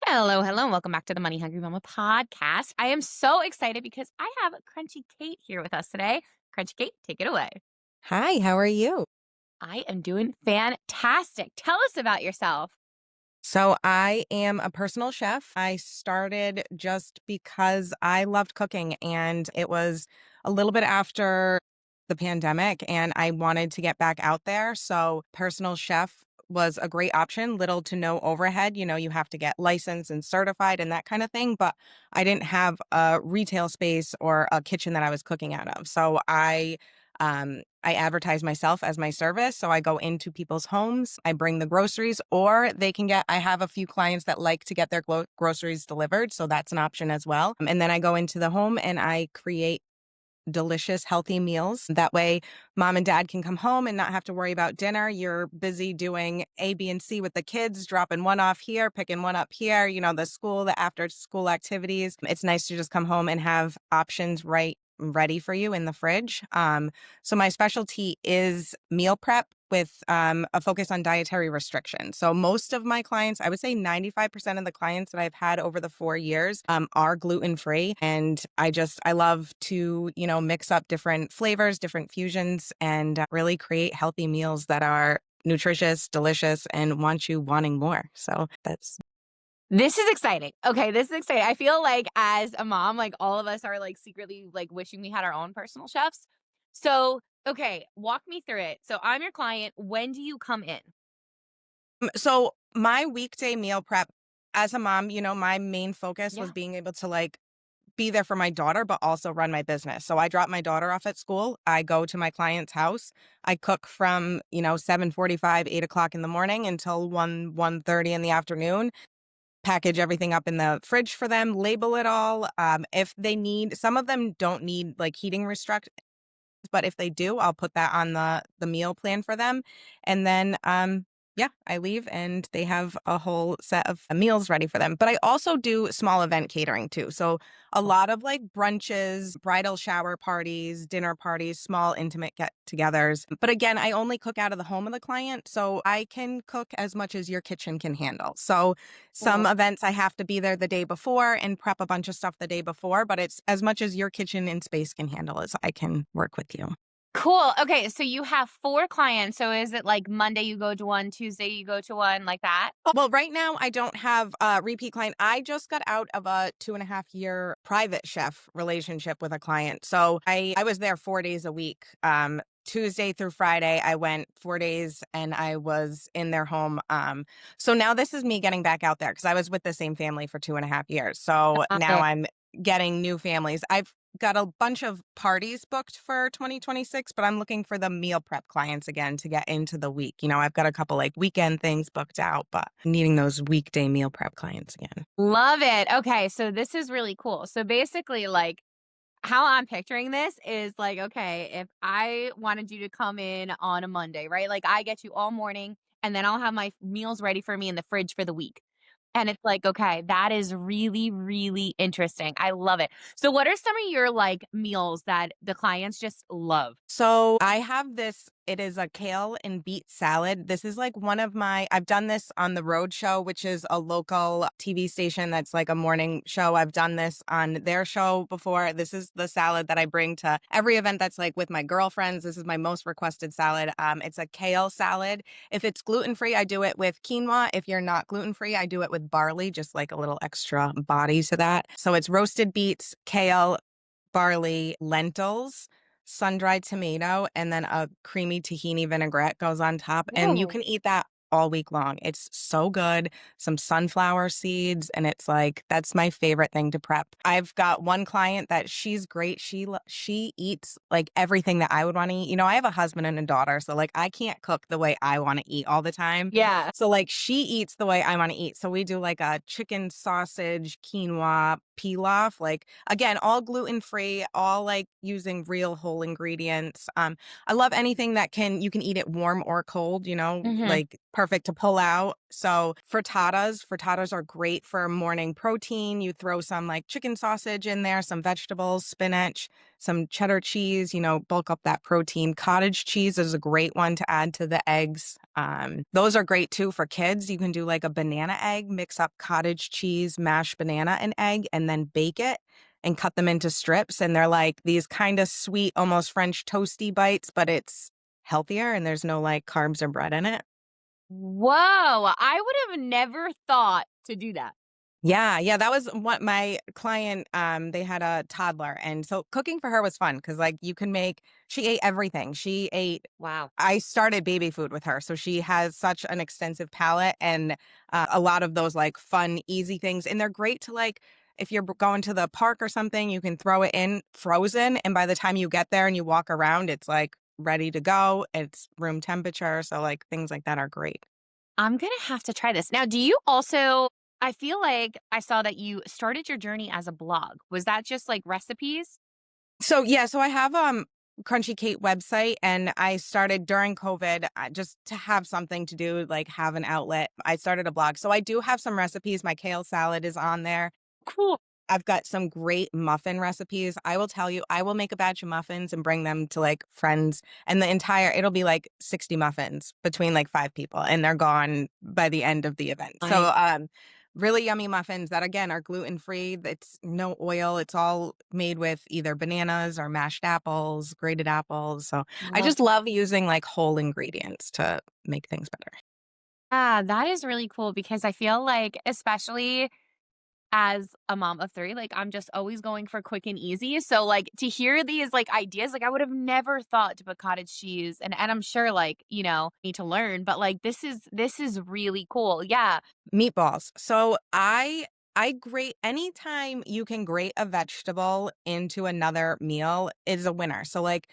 Hello, hello, and welcome back to the Money Hungry Mama podcast. I am so excited because I have Crunchy Kate here with us today. Crunchy Kate, take it away. Hi, how are you? I am doing fantastic. Tell us about yourself. So, I am a personal chef. I started just because I loved cooking, and it was a little bit after the pandemic, and I wanted to get back out there. So, personal chef was a great option, little to no overhead. You have to get licensed and certified and that kind of thing. But I didn't have a retail space or a kitchen that I was cooking out of. So, I advertise myself as my service. So I go into people's homes, I bring the groceries, or I have a few clients that like to get their groceries delivered. So that's an option as well. And then I go into the home and I create delicious, healthy meals. That way, mom and dad can come home and not have to worry about dinner. You're busy doing A, B, and C with the kids, dropping one off here, picking one up here, the after school activities. It's nice to just come home and have options ready for you in the fridge. So my specialty is meal prep with a focus on dietary restriction. So most of my clients, I would say 95% of the clients that I've had over the 4 years are gluten-free. And I love to, mix up different flavors, different fusions, and really create healthy meals that are nutritious, delicious, and want you wanting more. So that's This is exciting. Okay, this is exciting. I feel like as a mom, like all of us are like secretly like wishing we had our own personal chefs. So, okay, walk me through it. So, I'm your client. When do you come in? so my weekday meal prep as a mom, my main focus was Yeah. being able to be there for my daughter, but also run my business. So I drop my daughter off at school. I go to my client's house. I cook from, 7:45, 8 o'clock in the morning until 1:30 in the afternoon. Package everything up in the fridge for them, label it all. If they need, some of them don't need like heating restrict, but if they do, I'll put that on the meal plan for them. And then yeah, I leave and they have a whole set of meals ready for them. But I also do small event catering too. So a lot of like brunches, bridal shower parties, dinner parties, small intimate get-togethers. But again, I only cook out of the home of the client, so I can cook as much as your kitchen can handle. So some Cool. events I have to be there the day before and prep a bunch of stuff the day before, but it's as much as your kitchen and space can handle as I can work with you. Cool. Okay, so you have 4 clients. So is it like Monday you go to one, Tuesday you go to one, like that? Well, right now I don't have a repeat client. I just got out of a 2.5 year private chef relationship with a client. So I was there 4 days a week. Tuesday through Friday, I went 4 days and I was in their home. So now this is me getting back out there because I was with the same family for 2.5 years. So Got now it. I'm getting new families. I've got a bunch of parties booked for 2026, but I'm looking for the meal prep clients again to get into the week. I've got a couple like weekend things booked out, but needing those weekday meal prep clients again. Love it. Okay, so this is really cool. So basically, like, how I'm picturing this is like, okay, if I wanted you to come in on a Monday, right? Like, I get you all morning, and then I'll have my meals ready for me in the fridge for the week. And it's like, okay, that is really, really interesting. I love it. So, what are some of your like meals that the clients just love? So I have this, it is a kale and beet salad. This is like I've done this on the Road Show, which is a local TV station that's like a morning show. I've done this on their show before. This is the salad that I bring to every event that's like with my girlfriends. This is my most requested salad. It's a kale salad. If it's gluten-free, I do it with quinoa. If you're not gluten-free, I do it with barley, just like a little extra body to that. So it's roasted beets, kale, barley, lentils, sun-dried tomato, and then a creamy tahini vinaigrette goes on top, and you Whoa. can eat that all week long. It's so good. Some sunflower seeds, and it's like that's my favorite thing to prep. I've got one client that she's great. She eats like everything that I would want to eat. I have a husband and a daughter, so like I can't cook the way I want to eat all the time. Yeah. So like she eats the way I want to eat. So we do like a chicken sausage quinoa pilaf, like again, all gluten free, all like using real whole ingredients. I love anything that you can eat it warm or cold, Hmm. like perfect to pull out. So frittatas are great for morning protein. You throw some like chicken sausage in there, some vegetables, spinach, some cheddar cheese, bulk up that protein. Cottage cheese is a great one to add to the eggs. Those are great too for kids. You can do like a banana egg, mix up cottage cheese, mashed banana and egg, and then bake it and cut them into strips. And they're like these kind of sweet, almost French toasty bites, but it's healthier and there's no like carbs or bread in it. Whoa, I would have never thought to do that. Yeah, yeah, that was what my client, they had a toddler, and so cooking for her was fun because, like, you can make she ate everything. She ate Wow. I started baby food with her, so she has such an extensive palate and, a lot of those, like, fun, easy things, and they're great to, like, if you're going to the park or something, you can throw it in frozen, and by the time you get there and you walk around, it's, like, ready to go. It's room temperature, so, like, things like that are great. I'm gonna have to try this. Now, do you also I feel like I saw that you started your journey as a blog. Was that just like recipes? So yeah, so I have Crunchy Kate website and I started during COVID just to have something to do, like have an outlet. I started a blog. So I do have some recipes. My kale salad is on there. Cool. I've got some great muffin recipes. I will tell you, I will make a batch of muffins and bring them to like friends and it'll be like 60 muffins between like 5 people and they're gone by the end of the event. I So, really yummy muffins that again are gluten free. It's no oil. It's all made with either bananas or mashed apples, grated apples. So I love just love using like whole ingredients to make things better. that is really cool because I feel like, especially as a mom of 3, like, I'm just always going for quick and easy, so, like, to hear these, like, ideas, like, I would have never thought to put cottage cheese and I'm sure, like, need to learn, but, like, this is really cool. Yeah. Meatballs. So I grate anytime you can grate a vegetable into another meal is a winner. So like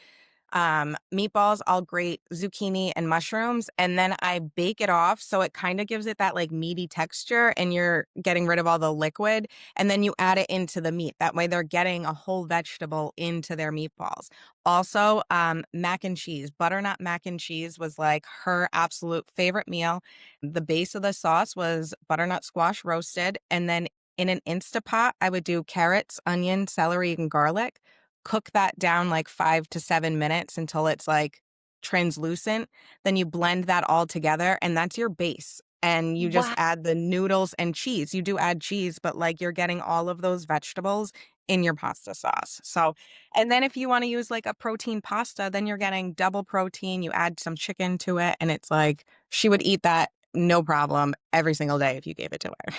meatballs, I'll grate zucchini and mushrooms and then I bake it off so it kind of gives it that like meaty texture and you're getting rid of all the liquid and then you add it into the meat. That way they're getting a whole vegetable into their meatballs. Also, mac and cheese. Butternut mac and cheese was like her absolute favorite meal. The base of the sauce was butternut squash roasted and then in an Instapot, I would do carrots, onion, celery, and garlic cook that down like 5 to 7 minutes until it's like translucent. Then you blend that all together and that's your base. And you just Wow. add the noodles and cheese. You do add cheese, but like you're getting all of those vegetables in your pasta sauce. So, and then if you want to use like a protein pasta, then you're getting double protein. You add some chicken to it, and it's like she would eat that no problem every single day if you gave it to her.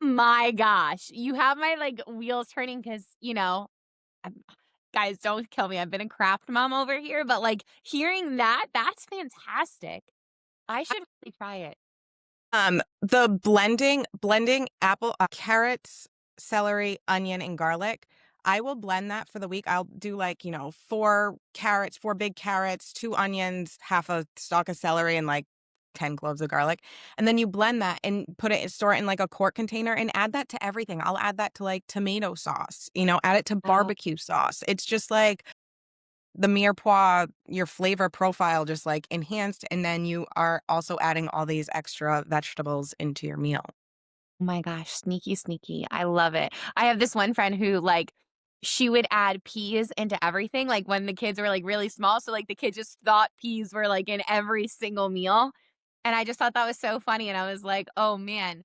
My gosh, you have my, like, wheels turning because I'm guys, don't kill me, I've been a craft mom over here, but, like, hearing that, that's fantastic. I should really try it. The blending apple, carrots, celery, onion, and garlic. I will blend that for the week. I'll do like, 4 carrots, 4 big carrots, 2 onions, half a stalk of celery, and like 10 cloves of garlic. And then you blend that and store it in like a quart container and add that to everything. I'll add that to like tomato sauce, add it to Wow. barbecue sauce. It's just like the mirepoix, your flavor profile just like enhanced, and then you are also adding all these extra vegetables into your meal. Oh my gosh, sneaky, sneaky. I love it. I have this one friend who, like, she would add peas into everything, like, when the kids were, like, really small, so, like, the kids just thought peas were, like, in every single meal, and I just thought that was so funny, and I was like, "Oh, man.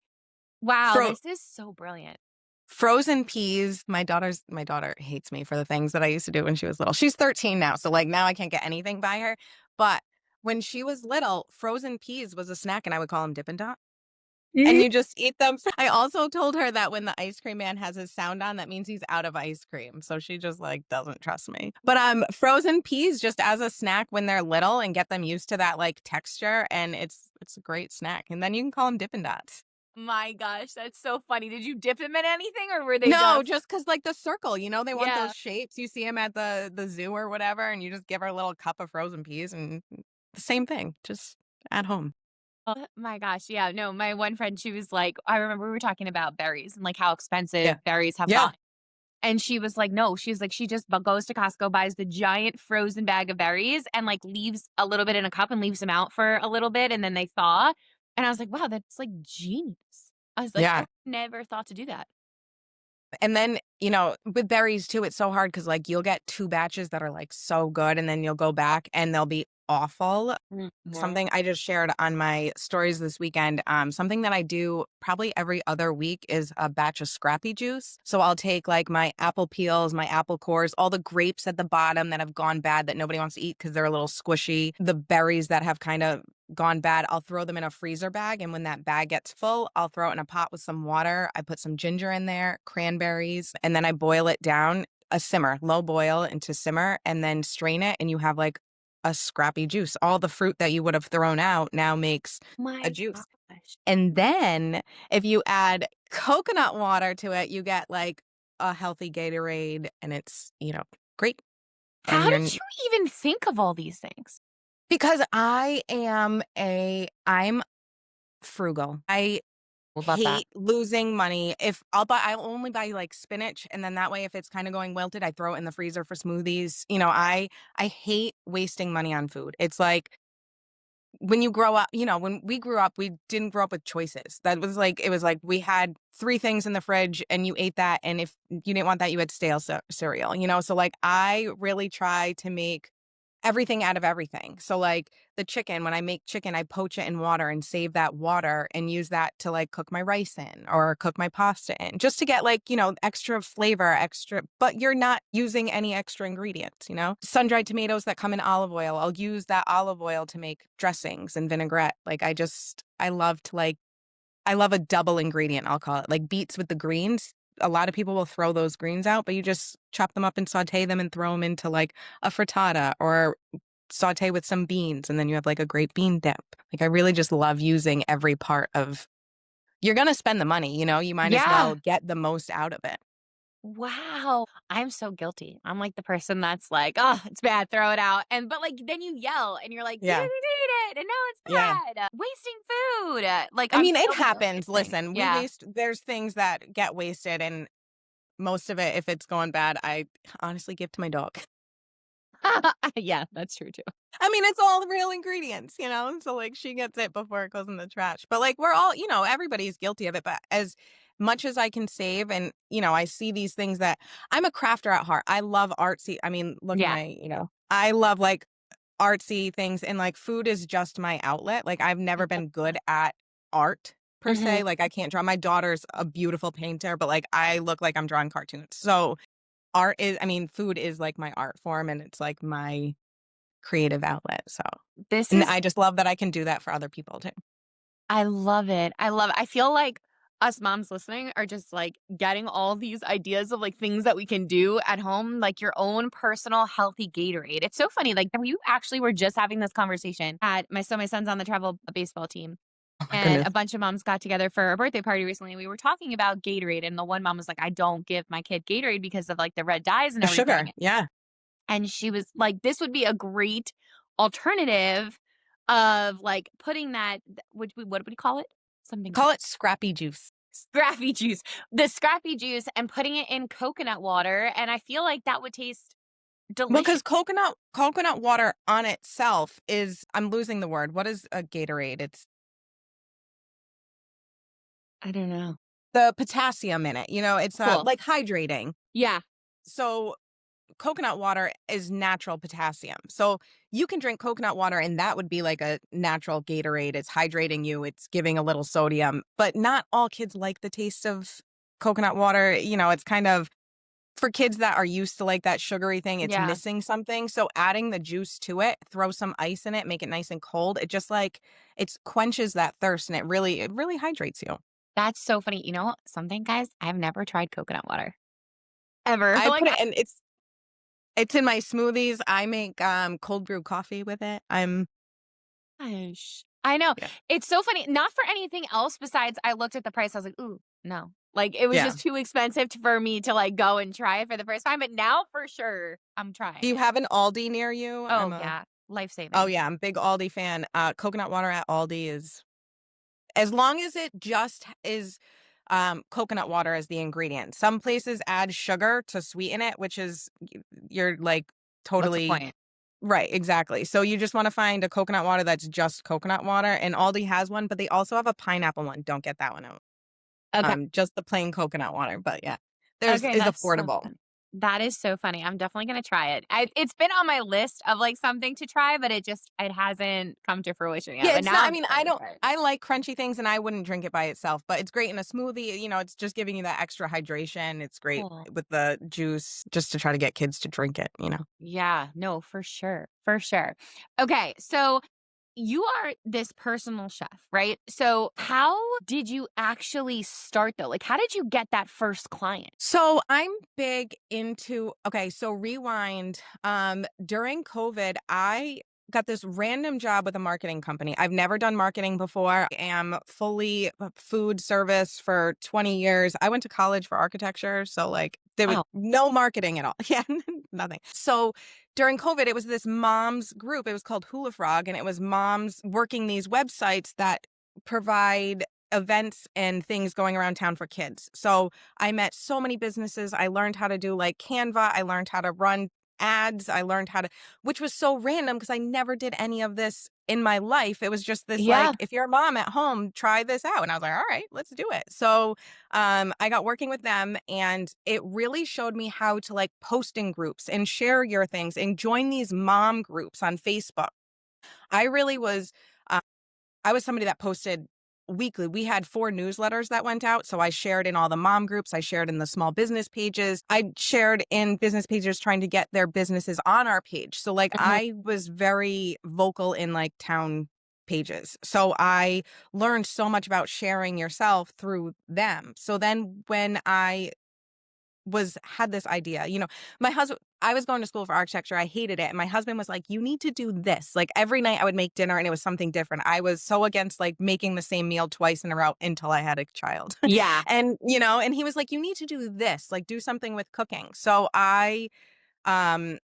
Wow, Fro this is so brilliant." Frozen peas, my daughter hates me for the things that I used to do when she was little. She's 13 now, so like now I can't get anything by her. But when she was little, frozen peas was a snack and I would call them Dippin' Dot. And Mhm. you just eat them. I also told her that when the ice cream man has his sound on, that means he's out of ice cream. So she just like doesn't trust me. But frozen peas just as a snack when they're little and get them used to that like texture and it's a great snack. And then you can call them Dippin' Dots. My gosh, that's so funny. Did you dip them in anything, or were they No, just just cause like the circle, they want Yeah. those shapes. You see them at the zoo or whatever, and you just give her a little cup of frozen peas and the same thing, just at home. Oh my gosh, yeah, no, my one friend, she was like I remember we were talking about berries and, like, how expensive Yeah. berries have Yeah. gotten. And she was like, "No." She's like, she just goes to Costco, buys the giant frozen bag of berries, and, like, leaves a little bit in a cup and leaves them out for a little bit, and then they thaw. And I was like, "Wow, that's, like, genius." I was like, "I Yeah. never thought to do that." And then, with berries too, it's so hard because like you'll get 2 batches that are like so good and then you'll go back and they'll be awful. Mhm. Something I just shared on my stories this weekend, something that I do probably every other week is a batch of scrappy juice. So I'll take like my apple peels, my apple cores, all the grapes at the bottom that have gone bad that nobody wants to eat because they're a little squishy, the berries that have kind of gone bad, I'll throw them in a freezer bag. And when that bag gets full, I'll throw it in a pot with some water. I put some ginger in there, cranberries, and then I boil it down a simmer, low boil into simmer, and then strain it. And you have like a scrappy juice. All the fruit that you would have thrown out now makes a My juice. gosh. And then if you add coconut water to it, you get like a healthy Gatorade and it's, great. And How you're did you even think of all these things? because I'm frugal. I Love that. hate losing money. If I'll only buy like spinach and then that way if it's kind of going wilted, I throw it in the freezer for smoothies. I hate wasting money on food. It's like when you grow up, when we grew up, we didn't grow up with choices. That was like it was like we had 3 things in the fridge and you ate that and if you didn't want that you had stale cereal, So like I really try to make everything out of everything. So, like, the chicken, when I make chicken, I poach it in water and save that water and use that to, like, cook my rice in or cook my pasta in just to get, like, extra flavor, extra but you're not using any extra ingredients? Sun-dried tomatoes that come in olive oil, I'll use that olive oil to make dressings and vinaigrette. Like, I love to, like I love a double ingredient, I'll call it, like beets with the greens. A lot of people will throw those greens out, but you just chop them up and saute them and throw them into, like, a frittata or saute with some beans, and then you have, like, a great bean dip. Like, I really just love using every part of you're gonna spend the money, you might as Yeah. well get the most out of it. Wow. I'm so guilty. I'm like the person that's like, "Oh, it's bad, throw it out." And but, like, then you yell and you're like, "You Yeah, didn't eat it, and now it's yeah. bad." Wasting food. Like, I I'm mean, it so guilty of happens. wasting. Listen, Yeah. there's things that get wasted, and most of it, if it's going bad, I honestly give to my dog. Yeah, that's true too. I mean, it's all the real ingredients? So, like, she gets it before it goes in the trash. But, like, we're all everybody's guilty of it, but as much as I can save and, I see these things that I'm a crafter at heart. I love artsy I mean, look at Yeah. I love, like, artsy things, and, like, food is just my outlet. Like, I've I never love been good that. at art per se. Mhm. Like, I can't draw. My daughter's a beautiful painter, but, like, I look like I'm drawing cartoons. So, food is, like, my art form, and it's, like, my creative outlet, so This and is I just love that I can do that for other people too. I love it. I love it. I feel like us moms listening are just like getting all these ideas of like things that we can do at home, like your own personal healthy Gatorade. It's so funny. Like we actually were just having this conversation at my son's on the travel baseball team. Oh my And goodness. a bunch of moms got together for a birthday party recently. And we were talking about Gatorade. And the one mom was like, I don't give my kid Gatorade because of like the red dyes and The sugar, everything. yeah. And she was like, "This would be a great alternative of, like, putting that" what would we call it? Something Call it scrappy juice. scrappy juice. The scrappy juice and putting it in coconut water, and I feel like that would taste Well, delicious. because coconut water on itself is I'm losing the word. What is a Gatorade? It's I don't know. the potassium in it, it's, Cool. like hydrating. Yeah. So, coconut water is natural potassium. So, you can drink coconut water and that would be like a natural Gatorade. It's hydrating you, it's giving a little sodium, but not all kids like the taste of coconut water. It's kind of for kids that are used to like that sugary thing, it's Yeah. missing something. So adding the juice to it, throw some ice in it, make it nice and cold. It just like it quenches that thirst and it really hydrates you. That's so funny. You know something, guys? I've never tried coconut water. Ever. I Like, put it and it's in my smoothies. I make cold brew coffee with it. gosh. I know. Yeah. It's so funny. Not for anything else besides I looked at the price, I was like, "Ooh, no." Like, it was Yeah. just too expensive for me to, like, go and try it for the first time, but now for sure, I'm Do trying you it. have an Aldi near you? Oh, yeah. Oh Life-saving. yeah, I'm a big Aldi fan. Coconut water at Aldi is as long as it just is coconut water as the ingredient. Some places add sugar to sweeten it, which is you're like What's the totally point? right, exactly. So you just want to find a coconut water that's just coconut water, and Aldi has one, but they also have a pineapple one. Don't get that one out. Okay. Just the plain coconut water, but yeah, there's Okay, is that's so affordable. fun. That is so funny. I'm definitely gonna try it. It's been on my list of, like, something to try, but it hasn't come to fruition yet, Yeah, but it's now not I I'm mean, I excited to don't try it. I like crunchy things and I wouldn't drink it by itself, but it's great in a smoothie, it's just giving you that extra hydration. It's great Cool. with the juice just to try to get kids to drink it. Yeah, no, for sure, for sure. Okay, so you are this personal chef, right? So how did you actually start though? Like, how did you get that first client? So I'm big into okay, so rewind. During COVID, I got this random job with a marketing company. I've never done marketing before. I am fully food service for 20 years. I went to college for architecture, so like there was Oh, no marketing at all. Yeah, nothing. So during COVID, it was this moms group. It was called Hula Frog, and it was moms working these websites that provide events and things going around town for kids. So I met so many businesses. I learned how to do like Canva. I learned how to run ads. I learned how to, which was so random because I never did any of this in my life. It was just this yeah. like, if you're a mom at home, try this out. And I was like, all right, let's do it. So I got working with them and it really showed me how to like post in groups and share your things and join these mom groups on Facebook. I really was I was somebody that posted weekly. We had 4 newsletters that went out, so I shared in all the mom groups, I shared in the small business pages. I shared in business pages trying to get their businesses on our page. So, like, Mhm. I was very vocal in, like, town pages. So I learned so much about sharing yourself through them. So then when I had this idea. My husband I was going to school for architecture. I hated it. And my husband was like, "You need to do this." Like every night I would make dinner and it was something different. I was so against like making the same meal twice in a row until I had a child. Yeah. And he was like, "You need to do this. Like do something with cooking." So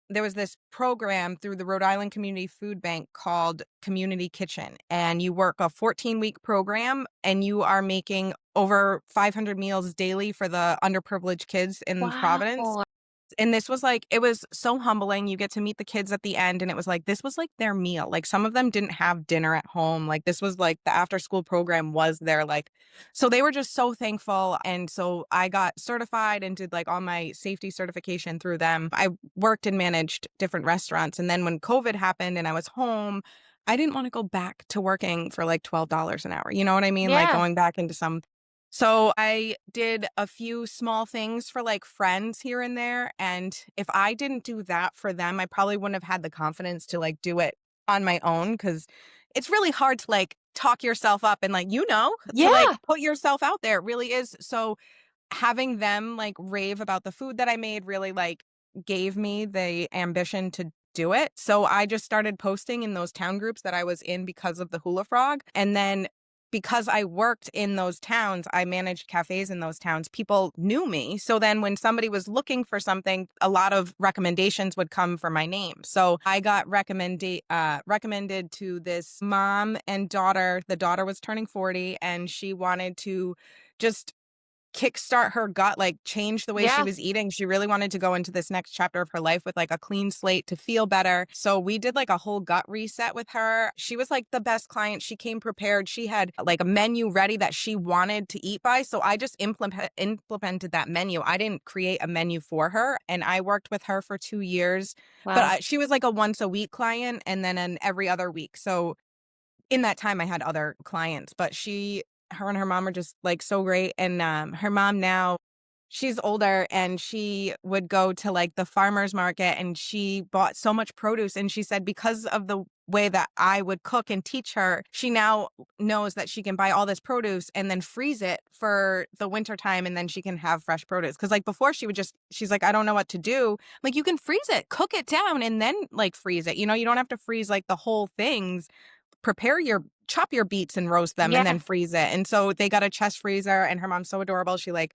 there was this program through the Rhode Island Community Food Bank called Community Kitchen, and you work a 14-week program and you are making over 500 meals daily for the underprivileged kids in Providence. Wow. And this was like it was so humbling. You get to meet the kids at the end, and it was like this was like their meal. Like some of them didn't have dinner at home. Like this was like the after school program was their like so they were just so thankful. And so I got certified and did like all my safety certification through them. I worked and managed different restaurants. And then when COVID happened and I was home, I didn't want to go back to working for like $12 an hour. You know what I mean? Like Yeah. going back into some so I did a few small things for like friends here and there. And if I didn't do that for them, I probably wouldn't have had the confidence to like do it on my own because it's really hard to like talk yourself up and like, to like Yeah. put yourself out there. It really is. So having them like rave about the food that I made really like gave me the ambition to do it. So I just started posting in those town groups that I was in because of the hula frog. And then because I worked in those towns, I managed cafes in those towns. People knew me. So then when somebody was looking for something, a lot of recommendations would come for my name. So I got recommended to this mom and daughter. The daughter was turning 40 and she wanted to just kickstart her gut, like change the way she Yeah. was eating. She really wanted to go into this next chapter of her life with like a clean slate to feel better. So we did like a whole gut reset with her. She was like the best client. She came prepared. She had like a menu ready that she wanted to eat by. So I just implemented that menu. I didn't create a menu for her. And I worked with her for 2 years. But Wow. she was like a once a week client and then an every other week. So in that time, I had other clients, but her and her mom are just, like, so great, and, her mom now, she's older, and she would go to, like, the farmer's market, and she bought so much produce, and she said because of the way that I would cook and teach her, she now knows that she can buy all this produce and then freeze it for the winter time, and then she can have fresh produce. Because like, before she's like, "I don't know what to do." Like, you can freeze it, cook it down, and then, like, freeze it, you don't have to freeze, like, the whole things chop your beets and roast them and Yeah. then freeze it. And so they got a chest freezer and her mom's so adorable. She like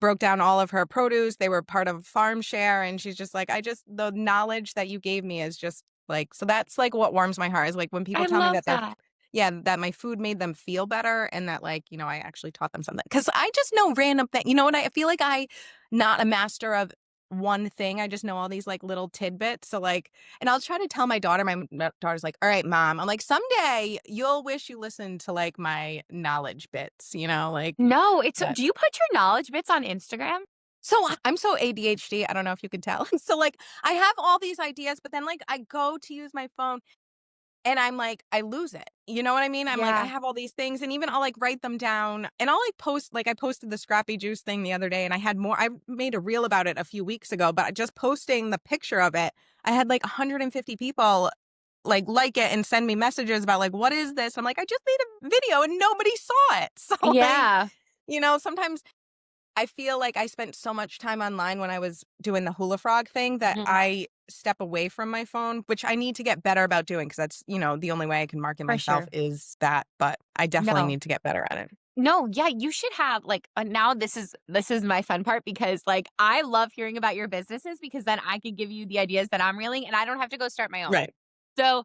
broke down all of her produce. They were part of farm share and she's just like, the knowledge that you gave me is just like so that's like what warms my heart is like when people I tell me love that that. yeah, that my food made them feel better and that, like, I actually taught them something. Because I just know random thing, what, I feel like I not a master of one thing, I just know all these, like, little tidbits, so, like, and I'll try to tell my daughter, my daughter's like, "Alright, mom." I'm like, "Someday, you'll wish you listened to, like, my knowledge bits," like, No, it's that. do you put your knowledge bits on Instagram? So I'm so ADHD, I don't know if you could tell. So, like, I have all these ideas, but then, like, I go to use my phone and I'm like, I lose it. You know what I mean? I'm like, I Yeah. have all these things, and even I'll, like, write them down, and I'll, like, post like, I posted the scrappy juice thing the other day, and I had more. I made a reel about it a few weeks ago, but just posting the picture of it, I had, like, 150 people, like it and send me messages about, like, "What is this?" I'm like, "I just made a video and nobody saw it." So, like, Yeah. sometimes I feel like I spent so much time online when I was doing the hula frog thing that Mhm. I step away from my phone, which I need to get better about doing because that's, the only way I can market For myself sure. is that, but I definitely No. need to get better at it. No, yeah, you should have, like, now this is my fun part because, like, I love hearing about your businesses because then I could give you the ideas that I'm reeling, and I don't have to go start my own. Right. So,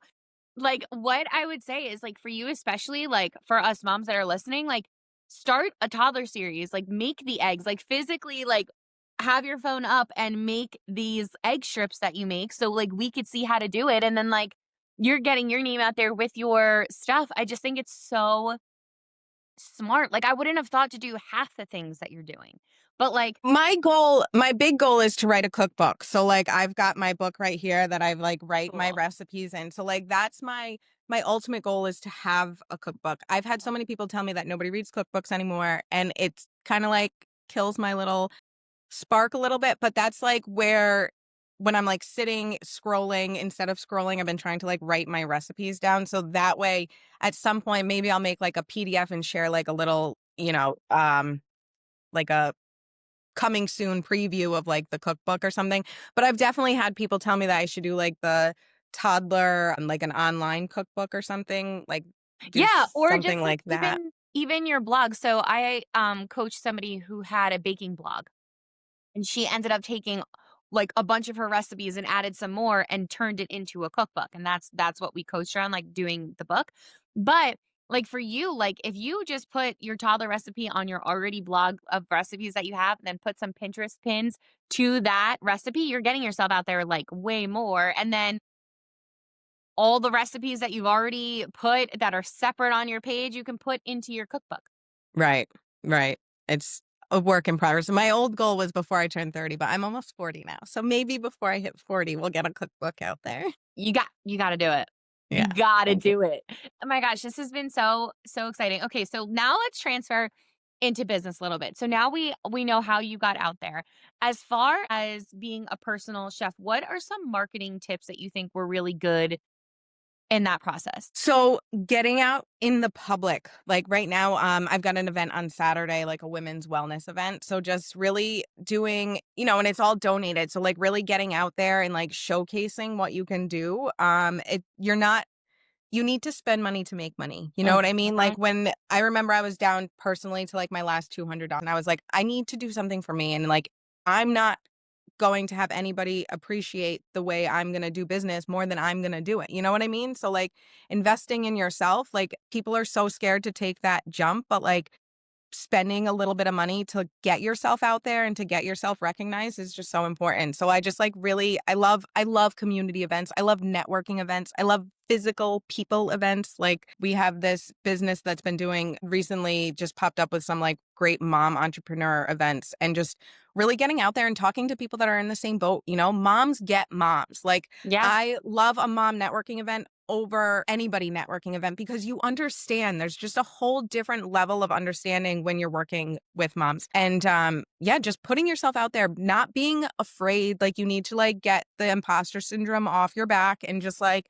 like, what I would say is, like, for you especially, like, for us moms that are listening, like, start a toddler series, like, make the eggs, like, physically, like, have your phone up and make these egg strips that you make so, like, we could see how to do it, and then, like, you're getting your name out there with your stuff. I just think it's so smart. Like, I wouldn't have thought to do half the things that you're doing. But, like, My big goal is to write a cookbook. So, like, I've got my book right here that I've, like, write my cool. recipes in. So, like, that's my ultimate goal is to have a cookbook. I've had so many people tell me that nobody reads cookbooks anymore, and it's kind of like kills my little spark a little bit, but that's, like, where when I'm, like, sitting scrolling, instead of scrolling, I've been trying to, like, write my recipes down, so that way, at some point, maybe I'll make, like, a PDF and share, like, a little, like a coming soon preview of, like, the cookbook or something, but I've definitely had people tell me that I should do, like, the toddler and, like, an online cookbook or something, like, do Yeah, or something just, like, like that. even your blog. So I, coached somebody who had a baking blog. And she ended up taking, like, a bunch of her recipes and added some more and turned it into a cookbook, and that's what we coached her on, like, doing the book. But, like, for you, like, if you just put your toddler recipe on your already blog of recipes that you have, and then put some Pinterest pins to that recipe, you're getting yourself out there, like, way more, and then all the recipes that you've already put that are separate on your page, you can put into your cookbook. Right, right. It's a work in progress. My old goal was before I turned 30, but I'm almost 40 now. So maybe before I hit 40, we'll get a cookbook out there. You gotta do it. You Yeah, gotta thank you. do it. Oh my gosh, this has been so exciting. Okay, so now let's transfer into business a little bit. So now we know how you got out there. As far as being a personal chef, what are some marketing tips that you think were really good in that process? So getting out in the public, like right now, I've got an event on Saturday, like a women's wellness event. So just really doing, and it's all donated. So like really getting out there and like showcasing what you can do. You're not You need to spend money to make money. You know what I mean? Mhm. Like when I remember I was down personally to like my last $200 and I was like, I need to do something for me. And like, I'm not going to have anybody appreciate the way I'm going to do business more than I'm going to do it. You know what I mean? So like investing in yourself, like people are so scared to take that jump, but like spending a little bit of money to get yourself out there and to get yourself recognized is just so important. So I just like really I love community events. I love networking events. I love physical people events. Like we have this business that's been doing recently just popped up with some like great mom entrepreneur events and just really getting out there and talking to people that are in the same boat, moms get moms. Like Yeah. I love a mom networking event over anybody networking event because you understand there's just a whole different level of understanding when you're working with moms. And yeah, just putting yourself out there, not being afraid, like you need to like get the imposter syndrome off your back and just like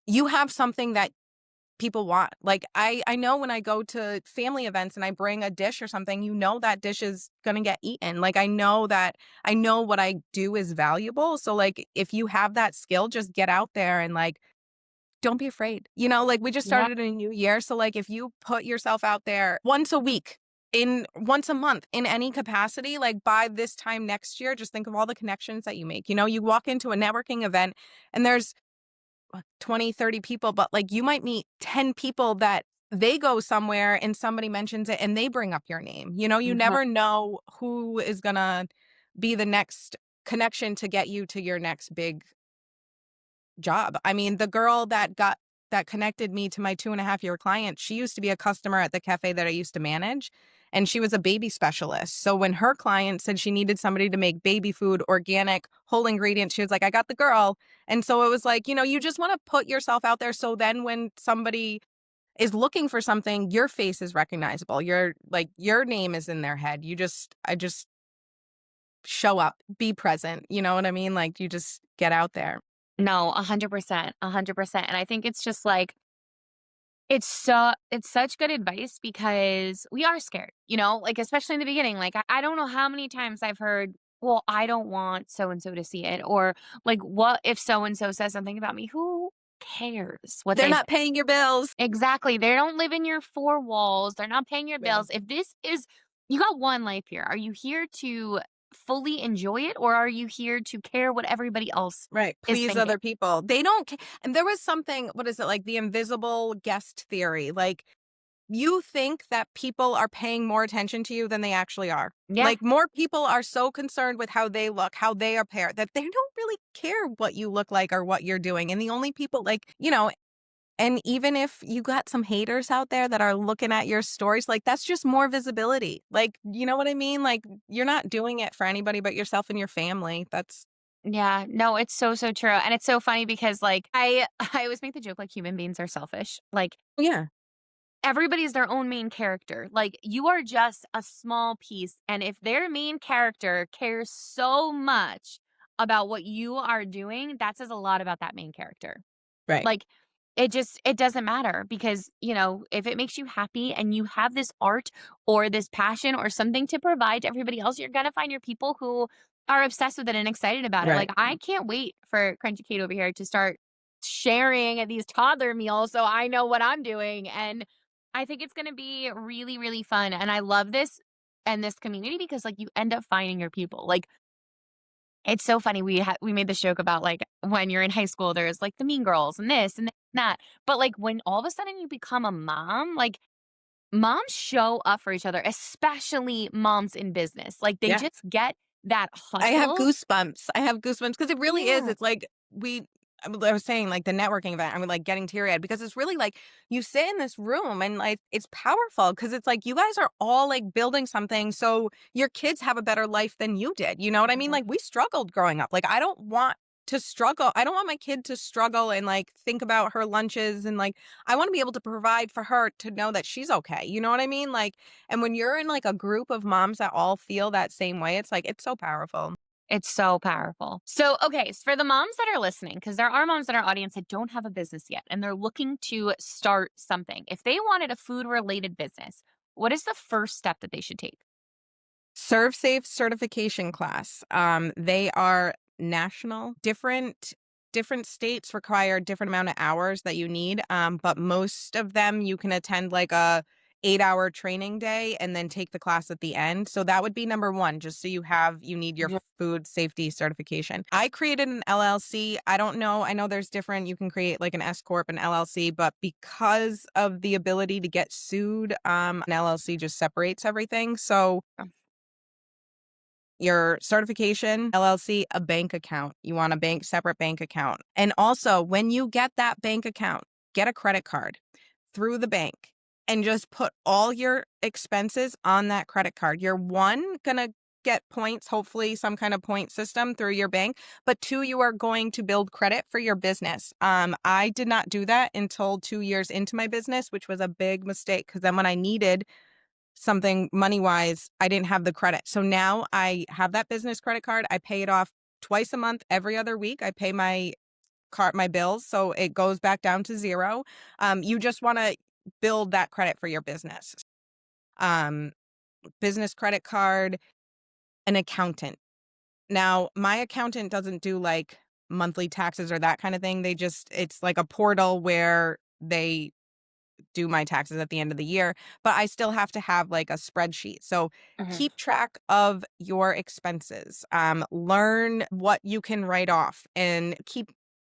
you have something that people want. Like I know when I go to family events and I bring a dish or something, that dish is going to get eaten. Like I know what I do is valuable. So like if you have that skill, just get out there and like don't be afraid. Like we just Yeah. started a new year. So like if you put yourself out there once a week, in once a month, in any capacity, like by this time next year, just think of all the connections that you make. You walk into a networking event and there's 20, 30 people, but like you might meet 10 people that they go somewhere and somebody mentions it and they bring up your name. You know, you Mhm. never know who is gonna be the next connection to get you to your next big job. I mean, the girl that connected me to my 2.5-year client, she used to be a customer at the cafe that I used to manage, and she was a baby specialist. So when her client said she needed somebody to make baby food, organic, whole ingredients, she was like, "I got the girl." And so it was like, you just wanna put yourself out there so then when somebody is looking for something, your face is recognizable. Your name is in their head. I just show up, be present, you know what I mean? Like, you just get out there. No, 100%, 100%, and I think it's just like it's such good advice because we are scared, like, especially in the beginning, like, I don't know how many times I've heard, "Well, I don't want so and so to see it," or, like, "What if so and so says something about me?" Who cares what They're they say? not paying your bills. Exactly, they don't live in your 4 walls, they're not paying your Yeah. bills. If this is you got one life here. Are you here to fully enjoy it, or are you here to care what everybody else Right, is please thinking? other people. They don't ca and there was something, what is it, like the invisible guest theory, like, you think that people are paying more attention to you than they actually are. Yeah, Like, more people are so concerned with how they look, how they appear, that they don't really care what you look like or what you're doing, and the only people and even if you got some haters out there that are looking at your stories, like, that's just more visibility. Like, you know what I mean? Like, you're not doing it for anybody but yourself and your family. That's yeah, no, it's so, so true, and it's so funny because, like, I always make the joke, like, human beings are selfish, like, yeah, everybody's their own main character, like, you are just a small piece, and if their main character cares so much about what you are doing, that says a lot about that main character. right, Like, it doesn't matter because, if it makes you happy and you have this art or this passion or something to provide to everybody else, you're gonna find your people who are obsessed with it and excited about it. right. Like, I can't wait for Crunchy Kate over here to start sharing these toddler meals so I know what I'm doing, and I think it's gonna be really, really fun, and I love this and this community because, like, you end up finding your people. Like, it's so funny. We made this joke about, like, when you're in high school, there's, like, the mean girls and this and that. But, like, when all of a sudden you become a mom, like, moms show up for each other, especially moms in business. Like, they Yeah. just get that I have hustle. goosebumps. I have goosebumps because it really is. Yeah. It's like I was saying, like the networking event, I'm like getting teary eyed because it's really like you sit in this room and like it's powerful because it's like you guys are all like building something so your kids have a better life than you did. You know what I mean? Mhm. Like we struggled growing up. Like I don't want to struggle. I don't want my kid to struggle and like think about her lunches and like I want to be able to provide for her to know that she's okay. You know what I mean? Like and when you're in like a group of moms that all feel that same way, it's like it's so powerful. It's so powerful. So, okay, so for the moms that are listening, because there are moms in our audience that don't have a business yet and they're looking to start something. If they wanted a food related business, what is the first step that they should take? Serve Safe certification class. They are national. Different states require different amount of hours that you need. But most of them you can attend like a 8-hour training day and then take the class at the end. So that would be number one, just so you need your Yeah. food safety certification. I created an LLC. I don't know. I know there's different, you can create like an S Corp, an LLC, but because of the ability to get sued, an LLC just separates everything. So your certification, LLC, a bank account. You want a separate bank account. And also, when you get that bank account, get a credit card through the bank and just put all your expenses on that credit card. You're going to get points, hopefully some kind of point system through your bank, but two, you are going to build credit for your business. I did not do that until 2 years into my business, which was a big mistake because then when I needed something money wise, I didn't have the credit. So now I have that business credit card. I pay it off twice a month, every other week. I pay my bills, so it goes back down to zero. You just want to build that credit for your business. Um, business credit card, an accountant. Now, my accountant doesn't do like monthly taxes or that kind of thing. It's like a portal where they do my taxes at the end of the year, but I still have to have like a spreadsheet. So Mhm. keep track of your expenses. Learn what you can write off and keep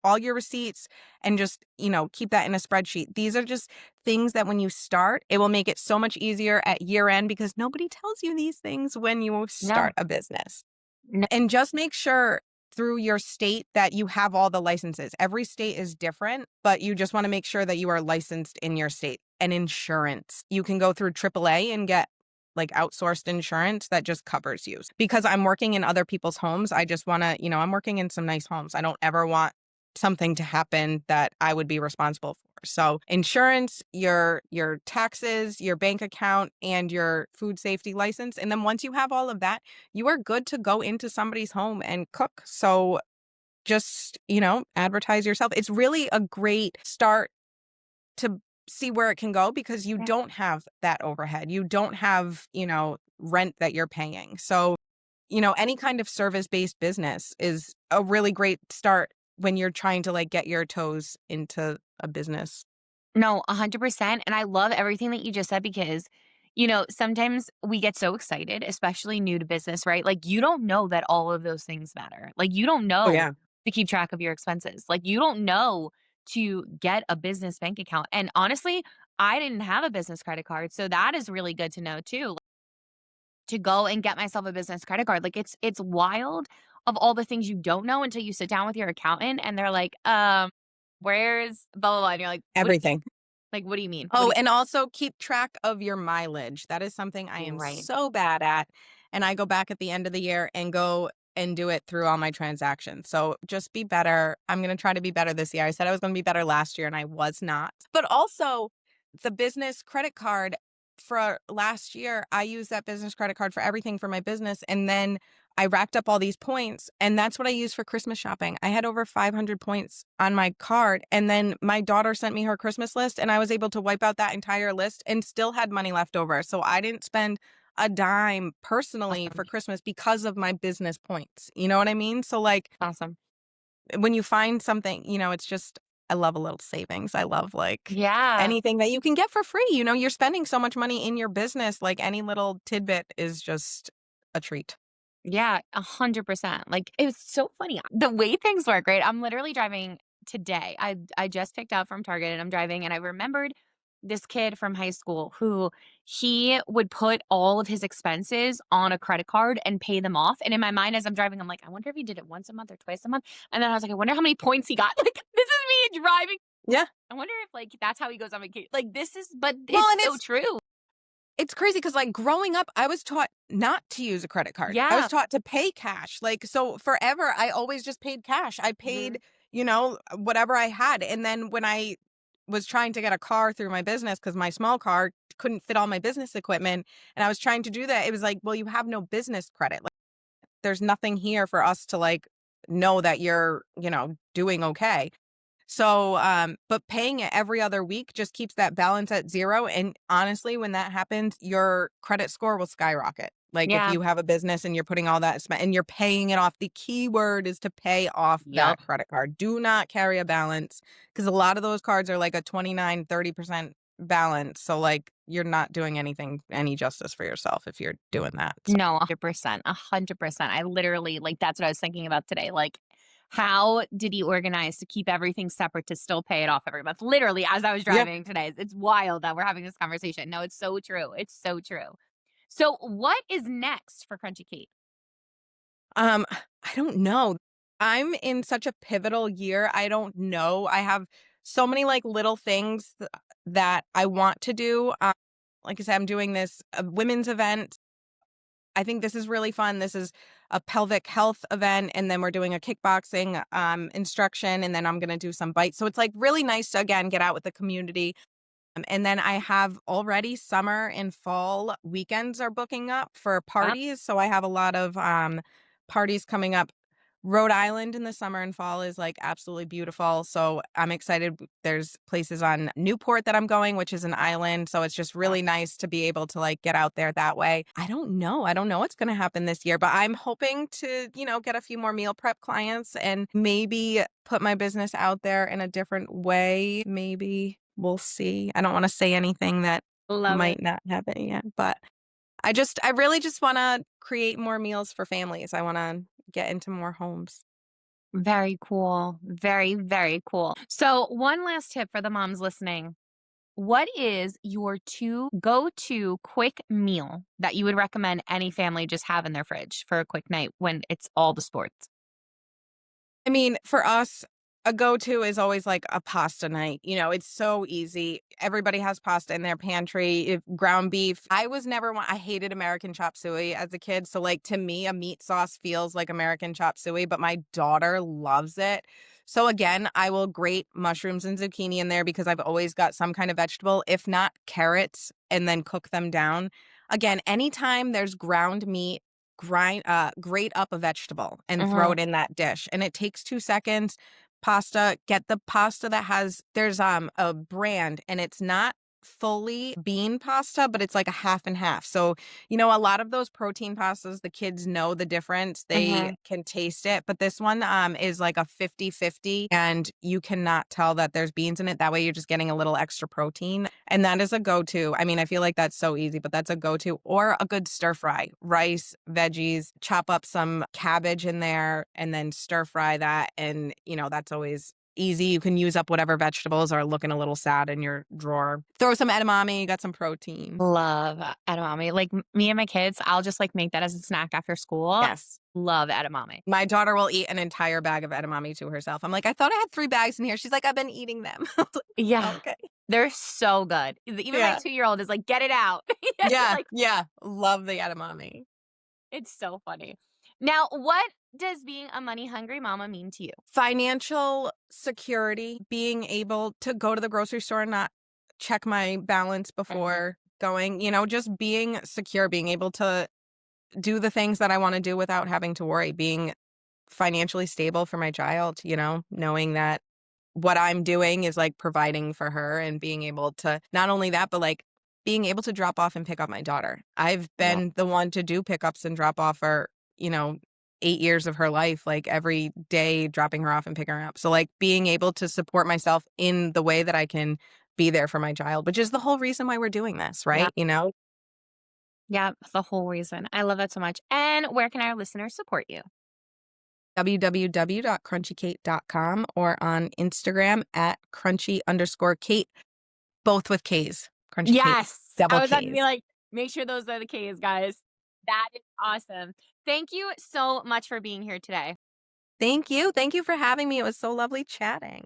all your receipts and just, keep that in a spreadsheet. These are just things that when you start, it will make it so much easier at year end because nobody tells you these things when you No, start a business. no, And just make sure through your state that you have all the licenses. Every state is different, but you just want to make sure that you are licensed in your state. And insurance, you can go through AAA and get like outsourced insurance that just covers you. Because I'm working in other people's homes, I just want to, I'm working in some nice homes. I don't ever want something to happen that I would be responsible for. So, insurance, your taxes, your bank account, and your food safety license. And then once you have all of that, you are good to go into somebody's home and cook. So just, advertise yourself. It's really a great start to see where it can go because you yeah. don't have that overhead. You don't have, rent that you're paying. So, any kind of service-based business is a really great start when you're trying to like get your toes into a business. No, 100%. And I love everything that you just said because, sometimes we get so excited, especially new to business, right? Like, you don't know that all of those things matter. Like, you don't Oh know yeah. to keep track of your expenses. Like, you don't know to get a business bank account. And honestly, I didn't have a business credit card. So that is really good to know too, to go and get myself a business credit card. Like, it's wild of all the things you don't know until you sit down with your accountant and they're like, where's blah, blah, blah. And you're Everything. what do you mean? What Oh, do and also keep track of your mileage. That is something I you am right. so bad at. And I go back at the end of the year and go and do it through all my transactions. So just be better. I'm going to try to be better this year. I said I was going to be better last year and I was not. But also, the business credit card for last year, I used that business credit card for everything for my business. And then I racked up all these points, and that's what I used for Christmas shopping. I had over 500 points on my card, and then my daughter sent me her Christmas list, and I was able to wipe out that entire list and still had money left over. So I didn't spend a dime personally Awesome. for Christmas because of my business points. You know what I mean? So, like, Awesome. when you find something, it's just, I love a little savings. I love, like, Yeah. anything that you can get for free. You're spending so much money in your business, like, any little tidbit is just a treat. Yeah, 100%. Like, it's so funny. The way things work, right? I'm literally driving today. I just picked up from Target and I'm driving and I remembered this kid from high school who he would put all of his expenses on a credit card and pay them off. And in my mind, as I'm driving, I'm like, I wonder if he did it once a month or twice a month. And then I was like, I wonder how many points he got. Like, this is me driving. Yeah. I wonder if like that's how he goes on vacation. Like this is, but Well, it's and so true. it's crazy because, like, growing up, I was taught not to use a credit card. I was Yeah. taught to pay cash. Like, so forever, I always just paid cash. I Hmm. paid, whatever I had. And then when I was trying to get a car through my business because my small car couldn't fit all my business equipment, and I was trying to do that, it was like, well, you have no business credit. Like, there's nothing here for us to, like, know that you're, doing okay. So, but paying it every other week just keeps that balance at 0, and honestly, when that happens, your credit score will skyrocket. Like, if Yeah. you have a business and you're putting all that and you're paying it off, the key word is to pay off Yup. that credit card. Do not carry a balance because a lot of those cards are like a 29, 30% balance, so, like, you're not doing any justice for yourself if you're doing that, so No, 100%, 100%. I literally like, that's what I was thinking about today, like, how did he organize to keep everything separate to still pay it off every month? Literally, as I was yeah. driving today. It's wild that we're having this conversation. No, it's so true. It's so true. So, what is next for Crunchy Kate? I don't know. I'm in such a pivotal year. I don't know. I have so many like little things that I want to do. Like I said, I'm doing this women's event. I think this is really fun. This is a pelvic health event, and then we're doing a kickboxing instruction, and then I'm going to do some bites. So it's like really nice to again get out with the community. And then I have already summer and fall weekends are booking up for Wow, parties. So I have a lot of parties coming up. Rhode Island in the summer and fall is like absolutely beautiful. So I'm excited. There's places on Newport that I'm going, which is an island. So it's just wow. really nice to be able to like get out there that way. I don't know. I don't know what's going to happen this year, but I'm hoping to, get a few more meal prep clients and maybe put my business out there in a different way. Maybe we'll see. I don't want to say anything that Love it. might not happen yet, but I really just want to create more meals for families. I want to get into more homes. Very cool. Very, very cool. So, one last tip for the moms listening. What is your two go-to quick meal that you would recommend any family just have in their fridge for a quick night when it's all the sports? I mean, for us, a go-to is always like a pasta night. It's so easy. Everybody has pasta in their pantry. If ground beef, I was never one. I hated American chop suey as a kid. So, like, to me, a meat sauce feels like American chop suey, but my daughter loves it. So, again, I will grate mushrooms and zucchini in there because I've always got some kind of vegetable, if not carrots, and then cook them down. Again, anytime there's ground meat, grate up a vegetable and throw Mhm, it in that dish, and it takes 2 seconds. Pasta, get the pasta that has there's, a brand, and it's not fully bean pasta, but it's like a half and half. So, a lot of those protein pastas, the kids know the difference. They mhm. can taste it, but this one, is like a 50-50, and you cannot tell that there's beans in it. That way, you're just getting a little extra protein, and that is a go-to. I mean, I feel like that's so easy, but that's a go-to, or a good stir fry. Rice, veggies, chop up some cabbage in there, and then stir fry that, and, that's always easy. You can use up whatever vegetables are looking a little sad in your drawer. Throw some edamame, you got some protein. Love edamame. Like, me and my kids, I'll just, like, make that as a snack after school. Yes. Love edamame. My daughter will eat an entire bag of edamame to herself. I'm like, "I thought I had 3 bags in here." She's like, "I've been eating them." I was like, Yeah. "Okay." They're so good. Even my Yeah. two-year-old is like, "Get it out." Yeah, Like, yeah. Love the edamame. it's so funny. Now, what does being a money-hungry mama mean to you? Financial security, being able to go to the grocery store and not check my balance Mhm. before going, just being secure, being able to do the things that I wanna do without having to worry, being financially stable for my child, knowing that what I'm doing is, like, providing for her and being able to not only that, but, like, being able to drop off and pick up my daughter. I've Yeah. been the one to do pickups and drop off for, 8 years of her life, like, every day dropping her off and picking her up. So, like, being able to support myself in the way that I can be there for my child, which is the whole reason why we're doing this, Yeah. right, Yeah, the whole reason. I love that so much. And where can our listeners support you? www.crunchykate.com or on Instagram at crunchy_Kate, both with K's. Crunchy Kate, Yes. double I was about to be K's. like, make sure those are the K's, guys. That is awesome. Thank you so much for being here today. Thank you. Thank you for having me. It was so lovely chatting.